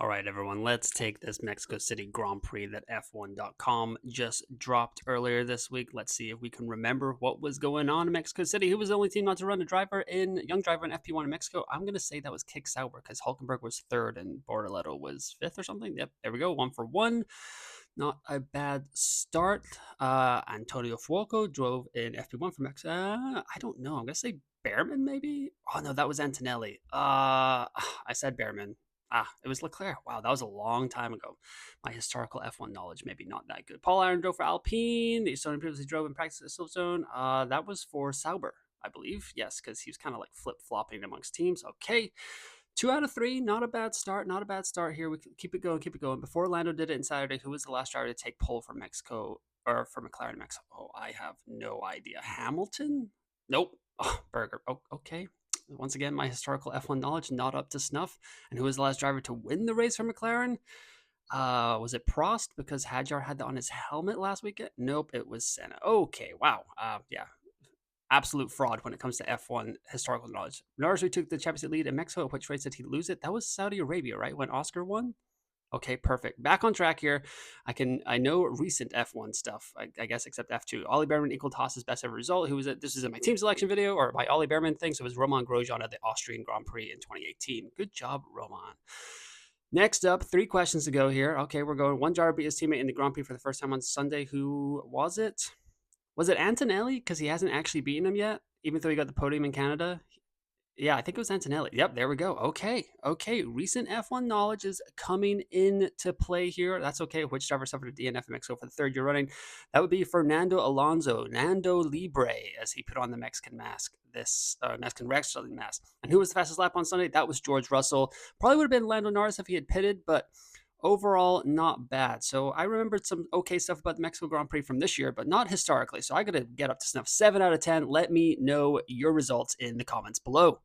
All right, everyone, let's take this Mexico City Grand Prix that F1.com just dropped earlier this week. Let's see if we can remember what was going on in Mexico City. Who was the only team not to run a young driver in FP1 in Mexico? I'm going to say that was Kick Sauber because Hulkenberg was third and Bortoleto was fifth or something. Yep, there we go. 1-for-1. Not a bad start. Antonio Fuoco drove in FP1 for Mexico. I don't know. I'm going to say Behrman, maybe? Oh, no, that was Antonelli. I said Behrman. It was Leclerc. Wow, that was a long time ago. My historical F1 knowledge maybe not that good. Paul Aaron drove for Alpine. The Estonian previously drove in practice at Silverstone. That was for Sauber, I believe. Yes, because he was kind of like flip-flopping amongst teams. Okay. 2 out of 3, not a bad start. Not a bad start here. We can keep it going, keep it going. Before Lando did it in Saturday, who was the last driver to take pole for Mexico or for McLaren Mexico? Oh, I have no idea. Hamilton? Nope. Oh, Berger. Oh, okay. Once again, my historical F1 knowledge not up to snuff. And who was the last driver to win the race for McLaren? Was it Prost because Hadjar had that on his helmet last weekend? Nope, it was Senna. Okay, wow. Yeah, absolute fraud when it comes to F1 historical knowledge. Norris took the championship lead in Mexico. Which race did he lose it? That was Saudi Arabia, right? When Oscar won? Okay, perfect. Back on track here. I know recent F1 stuff, I guess, except F2. Ollie Behrman equaled Haas's best ever result. This is in my team selection video or my Ollie Behrman thing. So it was Roman Grosjean at the Austrian Grand Prix in 2018. Good job, Roman. Next up, 3 questions to go here. Okay, we're going. One driver beat his teammate in the Grand Prix for the first time on Sunday. Who was it? Was it Antonelli? Because he hasn't actually beaten him yet, even though he got the podium in Canada. Yeah, I think it was Antonelli. Yep, there we go. Okay. Recent F1 knowledge is coming into play here. That's okay. Which driver suffered a DNF in Mexico for the third year running? That would be Fernando Alonso, Nando Libre, as he put on the Mexican mask, this Mexican wrestling mask. And who was the fastest lap on Sunday? That was George Russell. Probably would have been Lando Norris if he had pitted, but overall not bad. So I remembered some okay stuff about the Mexico Grand Prix from this year, but not historically. So I got to get up to snuff. 7 out of 10. Let me know your results in the comments below.